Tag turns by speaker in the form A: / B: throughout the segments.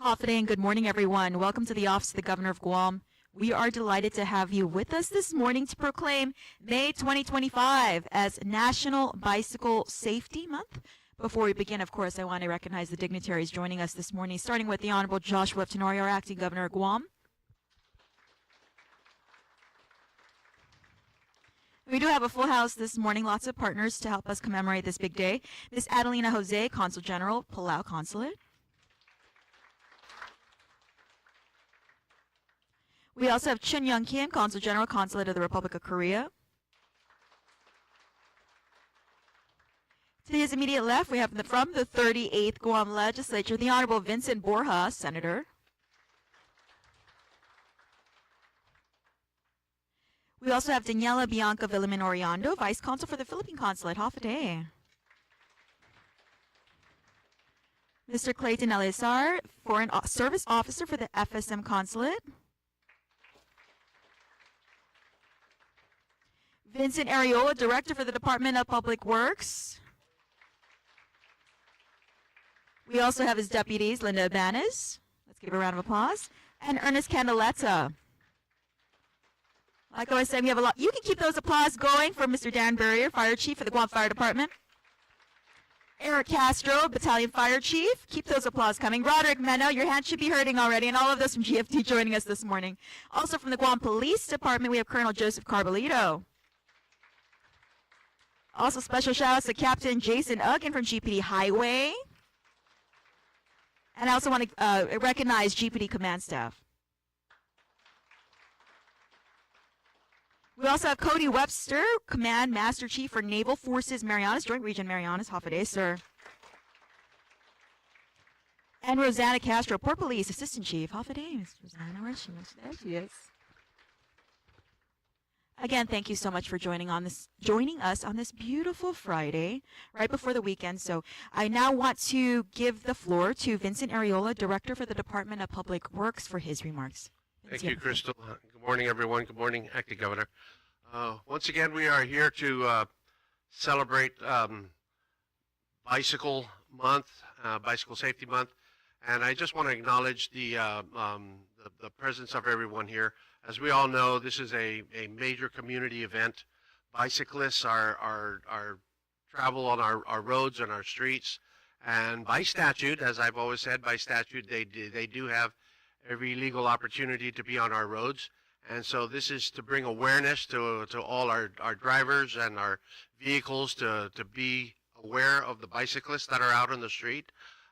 A: Hafide and good morning, everyone. Welcome to the Office of the Governor of Guam. We are delighted to have you with us this morning to proclaim May 2025 as National Bicycle Safety Month. Before we begin, of course, I want to recognize the dignitaries joining us this morning, starting with the Honorable Joshua F. Tenorio, our Acting Governor of Guam. We do have a full house this morning, lots of partners to help us commemorate this big day. Ms. Adelina Jose, Consul General, Palau Consulate. We also have Chun Young Kim, Consul General, Consulate of the Republic of Korea. To his immediate left, we have from the 38th Guam Legislature, the Honorable Vincent Borja, Senator. We also have Daniela Bianca Villamin Oriando, Vice Consul for the Philippine Consulate. Hafide. Mr. Clayton Eleazar, Foreign Service Officer for the FSM Consulate. Vincent Ariola, Director for the Department of Public Works. We also have his deputies, Linda Ibanez. Let's give a round of applause. And Ernest Candeleta. Like I was saying, we have a lot. You can keep those applause going for Mr. Dan Barrier, Fire Chief for the Guam Fire Department. Eric Castro, Battalion Fire Chief. Keep those applause coming. Roderick Meno, your hand should be hurting already. And all of those from GFT joining us this morning. Also from the Guam Police Department, we have Colonel Joseph Carbolito. Also special shout outs to Captain Jason Uggan from GPD Highway. And I also want to recognize GPD Command Staff. We also have Cody Webster, Command Master Chief for Naval Forces Marianas, Joint Region Marianas. Hafide, sir. And Rosanna Castro, Port Police Assistant Chief. Hafide, Miss Rosanna, where is she? There she is. Again, thank you so much for joining us on this beautiful Friday, right before the weekend. So I now want to give the floor to Vincent Ariola, Director for the Department of Public Works, for his remarks.
B: Thank you, Crystal. Good morning, everyone. Good morning, Acting Governor. Once again, we are here to celebrate Bicycle Month, Bicycle Safety Month, and I just want to acknowledge the presence of everyone here. As we all know, this is a major community event. Bicyclists are travel on our roads and our streets, and by statute, as I've always said, by statute, they do have every legal opportunity to be on our roads. And so this is to bring awareness to all our drivers and our vehicles to be aware of the bicyclists that are out on the street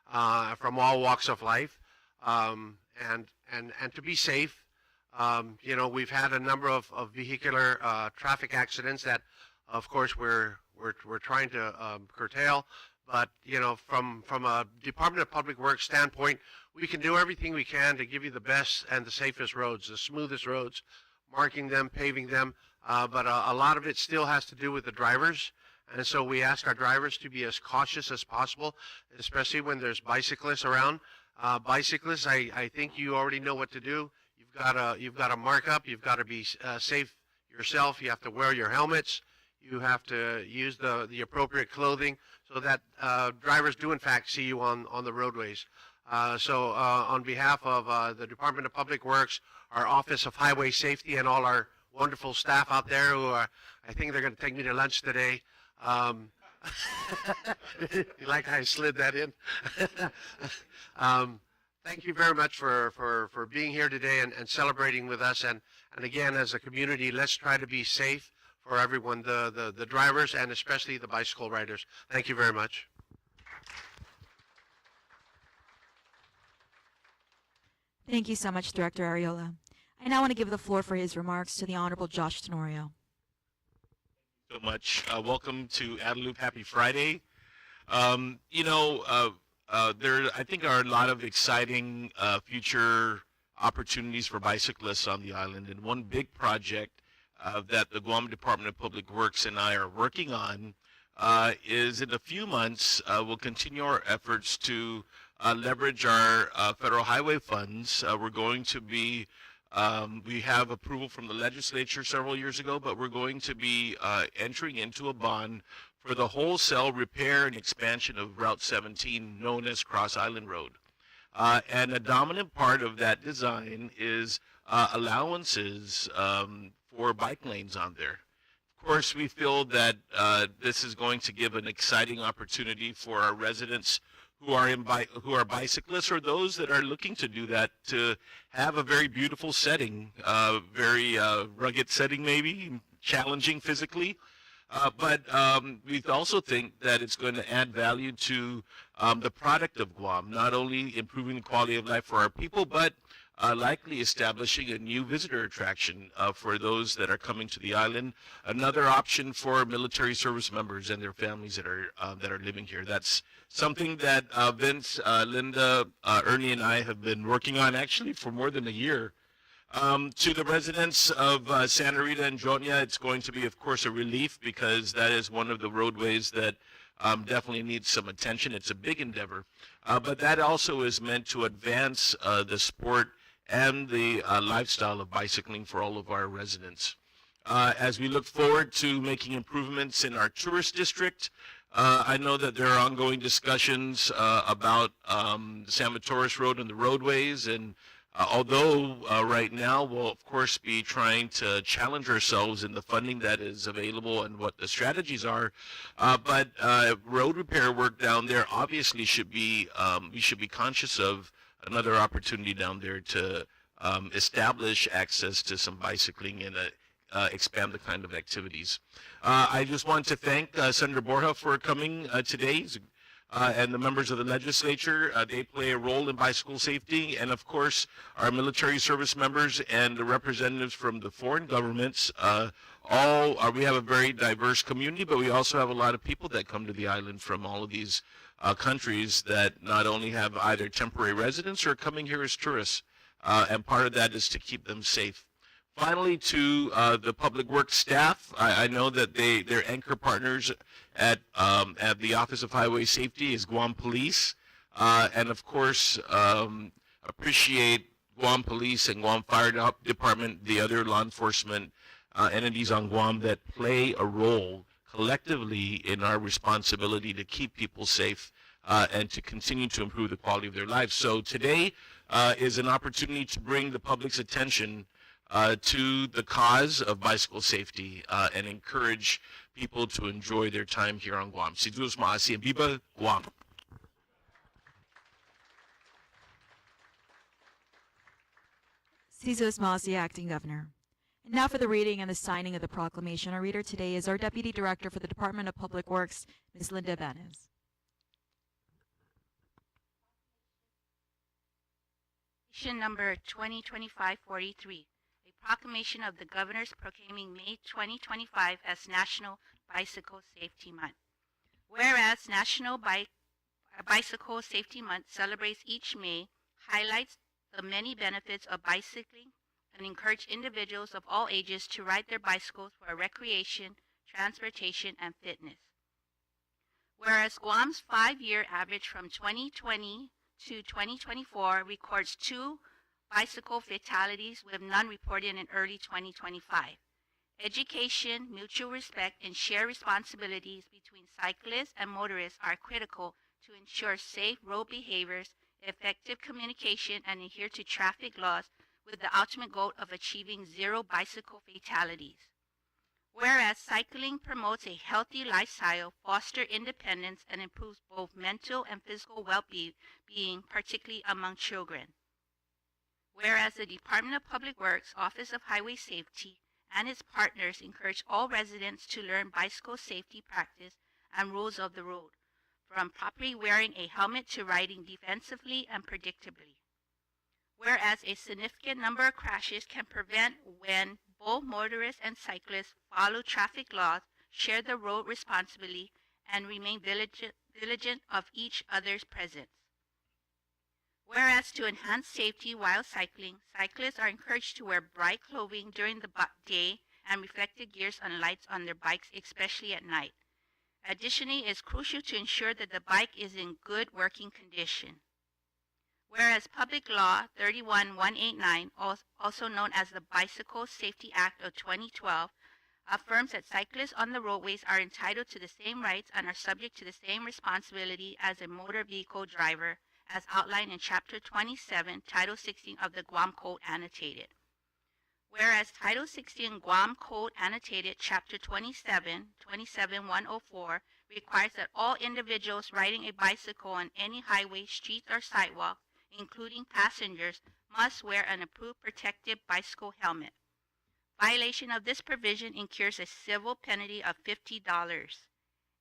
B: from all walks of life, and to be safe. You know, we've had a number of vehicular traffic accidents that, of course, we're trying to curtail. But you know, from a Department of Public Works standpoint, we can do everything we can to give you the best and the safest roads, the smoothest roads, marking them, paving them. But a lot of it still has to do with the drivers. And so we ask our drivers to be as cautious as possible, especially when there's bicyclists around. Bicyclists, I think you already know what to do. You've got to mark up. You've got to be safe yourself. You have to wear your helmets. You have to use the appropriate clothing so that drivers do in fact see you on the roadways. So on behalf of the Department of Public Works, our Office of Highway Safety, and all our wonderful staff out there who are, I think they're going to take me to lunch today. You like how I slid that in? Thank you very much for being here today and celebrating with us. And again, as a community, let's try to be safe for everyone, the drivers and especially the bicycle riders. Thank you very much.
A: Thank you so much, Director Ariola. I now want to give the floor for his remarks to the Honorable Josh Tenorio.
C: So much. Welcome to Adelup. Happy Friday. There, I think, are a lot of exciting future opportunities for bicyclists on the island. And one big project that the Guam Department of Public Works and I are working on is in a few months, we'll continue our efforts to leverage our federal highway funds. We're going to be, we have approval from the legislature several years ago, but we're going to be entering into a bond for the wholesale repair and expansion of Route 17, known as Cross Island Road. And a dominant part of that design is allowances for bike lanes on there. Of course, we feel that this is going to give an exciting opportunity for our residents who are who are bicyclists or those that are looking to do that to have a very beautiful setting, very rugged setting, maybe challenging physically. But we also think that it's going to add value to the product of Guam, not only improving the quality of life for our people, but likely establishing a new visitor attraction for those that are coming to the island. Another option for military service members and their families that are living here. That's something that Vince, Linda, Ernie, and I have been working on actually for more than a year. To the residents of Santa Rita and Jonia, it's going to be, of course, a relief because that is one of the roadways that definitely needs some attention. It's a big endeavor. But that also is meant to advance the sport and the lifestyle of bicycling for all of our residents. As we look forward to making improvements in our tourist district, I know that there are ongoing discussions about San Matoris Road and the roadways, and although right now we'll of course be trying to challenge ourselves in the funding that is available and what the strategies are, but road repair work down there obviously should be we should be conscious of another opportunity down there to establish access to some bicycling and expand the kind of activities. I just want to thank Senator Borja for coming today. And the members of the legislature, they play a role in bicycle safety, and of course our military service members and the representatives from the foreign governments. We have a very diverse community, but we also have a lot of people that come to the island from all of these countries that not only have either temporary residence or coming here as tourists, and part of that is to keep them safe. Finally, to the public works staff, I know that their anchor partners at the Office of Highway Safety is Guam Police, and of course appreciate Guam Police and Guam Fire Department, the other law enforcement entities on Guam that play a role collectively in our responsibility to keep people safe and to continue to improve the quality of their lives. So today is an opportunity to bring the public's attention to the cause of bicycle safety and encourage people to enjoy their time here on Guam. Sidus Maasi and Biba, Guam.
A: Cesar Masi, Acting Governor. And now for the reading and the signing of the proclamation. Our reader today is our Deputy Director for the Department of Public Works, Ms. Linda Banes.
D: Number 2025-43. Proclamation of the Governors proclaiming May 2025 as National Bicycle Safety Month. Whereas National Bicycle Safety Month celebrates each May, highlights the many benefits of bicycling, and encourage individuals of all ages to ride their bicycles for recreation, transportation, and fitness. Whereas Guam's 5-year average from 2020 to 2024 records 2 bicycle fatalities with none reported in early 2025. Education, mutual respect, and shared responsibilities between cyclists and motorists are critical to ensure safe road behaviors, effective communication, and adhere to traffic laws with the ultimate goal of achieving 0 bicycle fatalities. Whereas cycling promotes a healthy lifestyle, fosters independence, and improves both mental and physical well-being, particularly among children. Whereas the Department of Public Works, Office of Highway Safety, and its partners encourage all residents to learn bicycle safety practice and rules of the road, from properly wearing a helmet to riding defensively and predictably. Whereas a significant number of crashes can prevent when both motorists and cyclists follow traffic laws, share the road responsibly, and remain vigilant of each other's presence. Whereas to enhance safety while cycling, cyclists are encouraged to wear bright clothing during the day and reflective gears and lights on their bikes, especially at night. Additionally, it is crucial to ensure that the bike is in good working condition. Whereas Public Law 31189, also known as the Bicycle Safety Act of 2012, affirms that cyclists on the roadways are entitled to the same rights and are subject to the same responsibility as a motor vehicle driver, as outlined in Chapter 27, Title 16 of the Guam Code Annotated. Whereas Title 16 Guam Code Annotated Chapter 27, 27104 requires that all individuals riding a bicycle on any highway, street, or sidewalk, including passengers, must wear an approved protective bicycle helmet. Violation of this provision incurs a civil penalty of $50.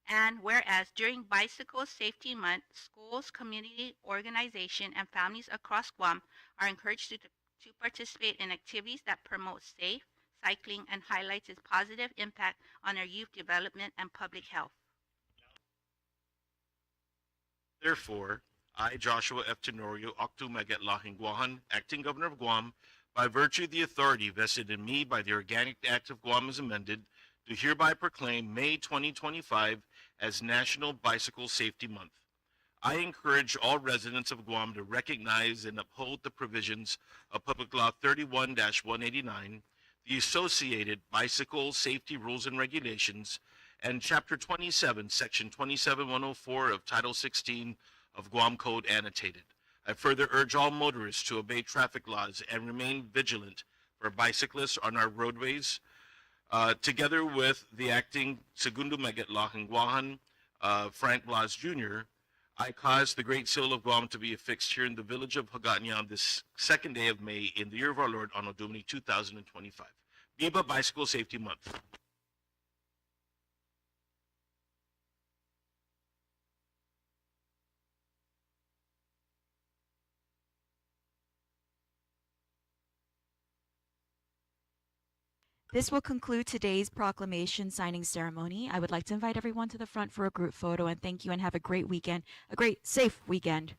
D: And whereas during Bicycle Safety Month, schools, community organizations, and families across Guam are encouraged to participate in activities that promote safe cycling and highlights its positive impact on our youth development and public health.
C: Therefore, I, Joshua F. Tenorio, Octu Magat Lahingwahan, Acting Governor of Guam, by virtue of the authority vested in me by the Organic Act of Guam as amended, do hereby proclaim May 2025 as National Bicycle Safety Month. I encourage all residents of Guam to recognize and uphold the provisions of Public Law 31-189, the associated bicycle safety rules and regulations, and Chapter 27, Section 27104 of Title 16 of Guam Code Annotated. I further urge all motorists to obey traffic laws and remain vigilant for bicyclists on our roadways. Together with the acting Segundo Magat Lahingwahan, Frank Blas Jr., I caused the Great Seal of Guam to be affixed here in the village of Hagatnya on this second day of May in the year of our Lord, Anno Domini 2025. Viva Bicycle Safety Month.
A: This will conclude today's proclamation signing ceremony. I would like to invite everyone to the front for a group photo, and thank you and have a great weekend, a great safe weekend.